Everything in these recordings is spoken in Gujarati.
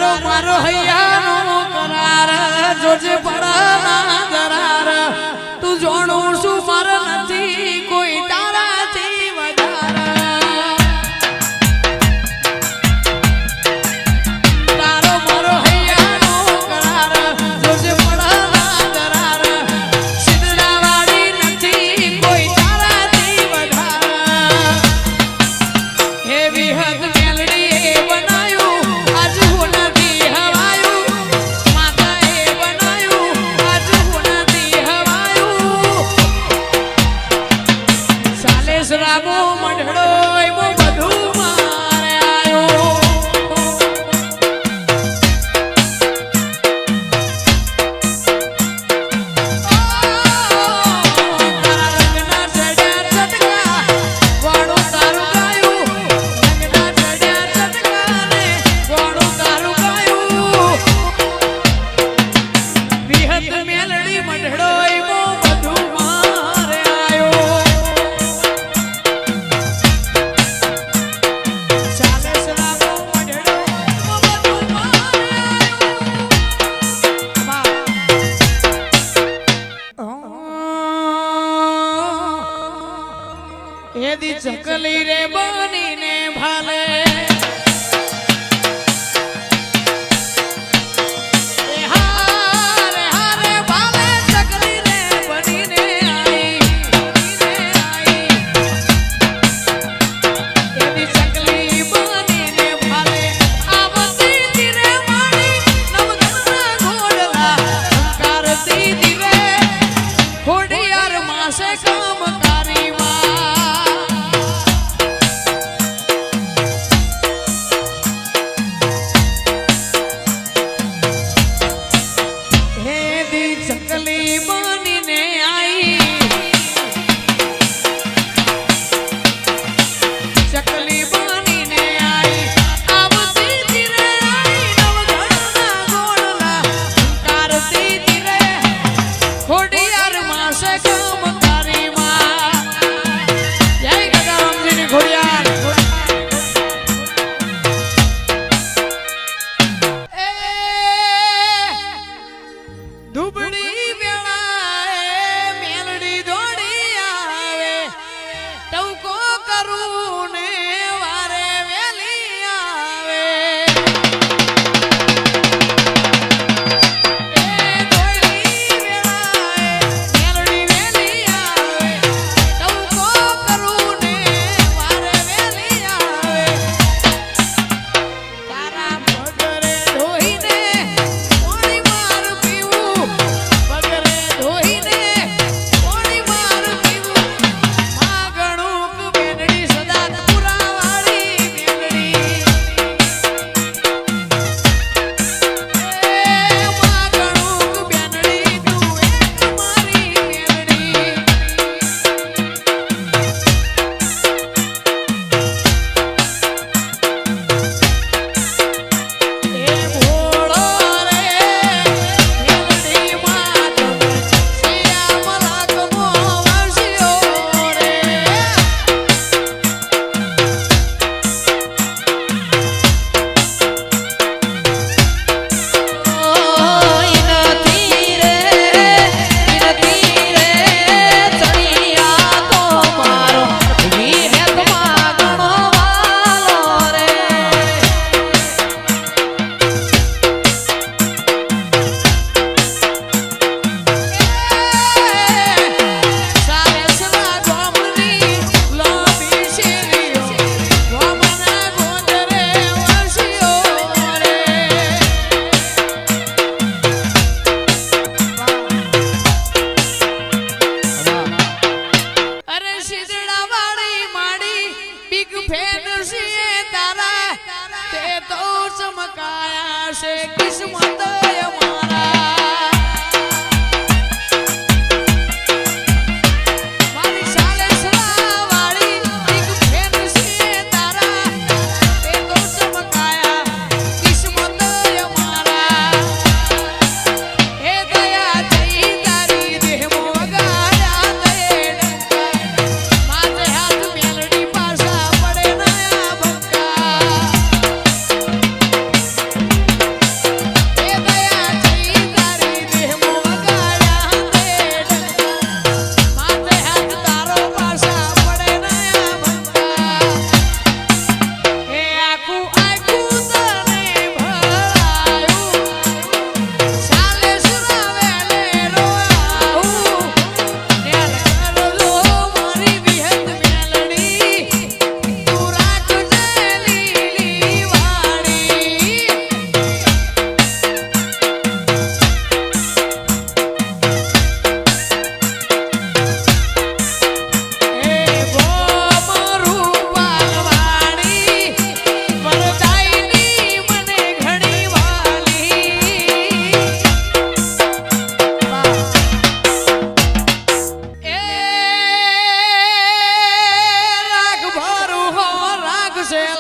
તારો મારો હૈયાનો કરાર જોજે પડાના દરાર તું જોણું શું મારા નથી કોઈ તારાથી વધારે તારો મારો હૈયાનો કરાર જોજે પડાના દરાર સિદ્ધરાવાળી નથી કોઈ તારાથી વધારે હે વિહત મેલડી બનાયું આજ હું નથી હવાયું માતાએ બનાયું આજ હું નથી હવાયું સાલેસ રામો મંડળો એમાં બધું મારે આયો એદી ચકલી રે બનીને ભાલે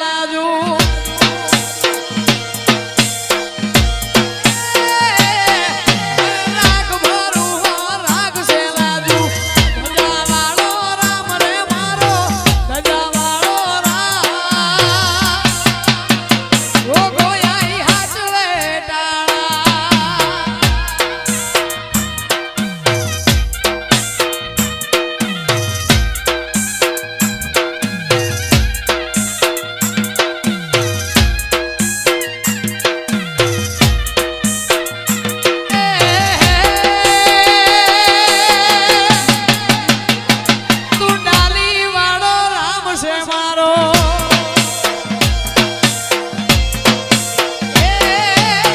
સેલાજુ રાગ ભરું રાગ સેલાજુ ગજાવાળો રામ રે મારો ગજાવાળો રામ ઓ ગોયાઈ હાચવે ટાળા તું ડાલી વાળો રામ છે મારો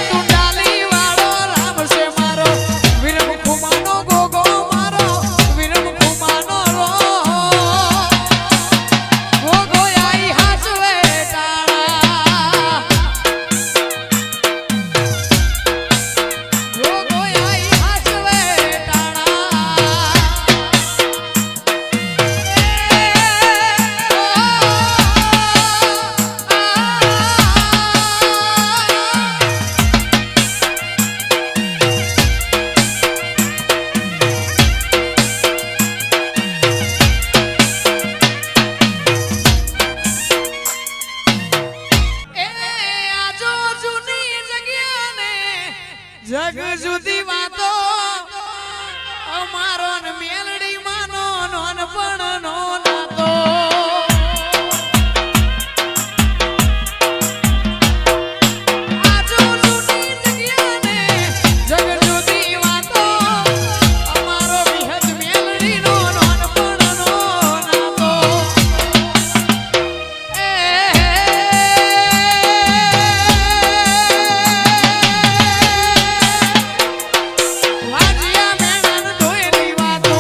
તું ડાલી વાળો રામ છે મારો વીરમુખમાનો ગોગો મારો વીરમુખમાનો રો ગોગો આઈ હાચવે ટાળા ગોગો આઈ હાચવે આજો જૂની જગ્યાને જગ જુદી વાતો અમારો ને મેલડી માનો નોનપણ નો નાતો આજો જૂની જગ્યાને જગ જુદી વાતો અમારો વિહજ મેલડી નો નોનપણ નો નાતો વાજિયા મેણન ઢોયલી વાતો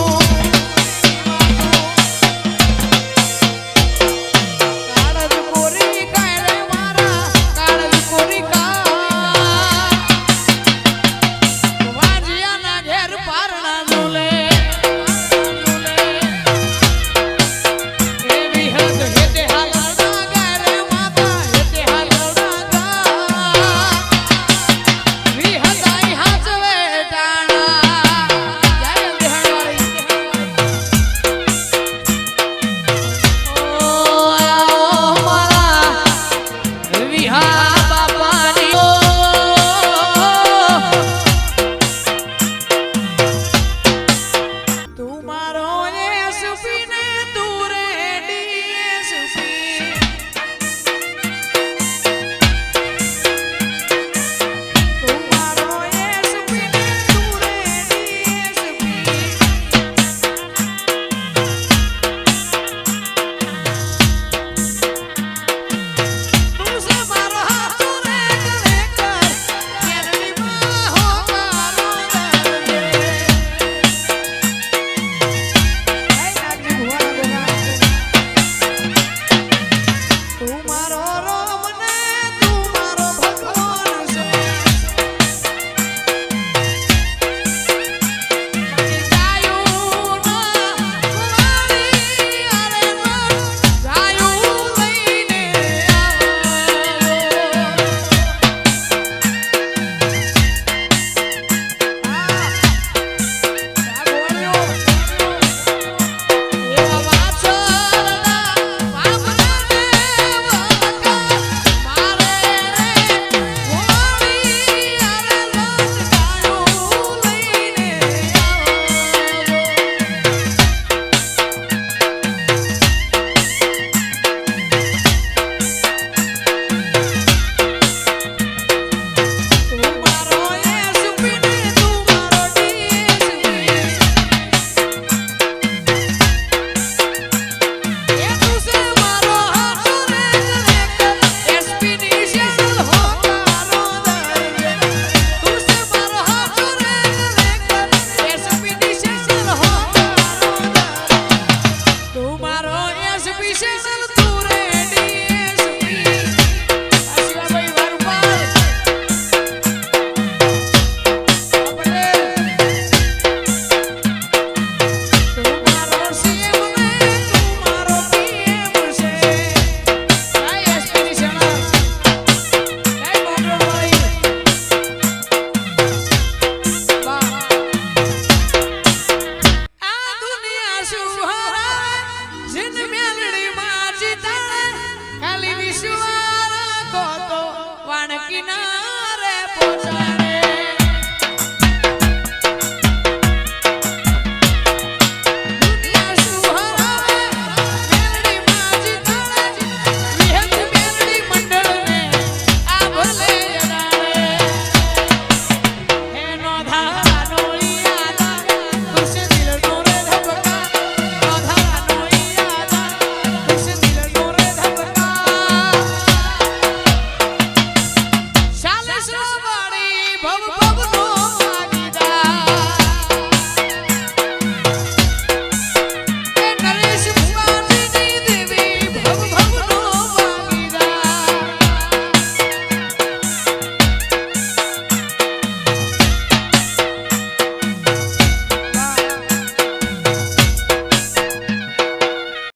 વિશ્વા રાખો તો વાણકી ના રે પોસાય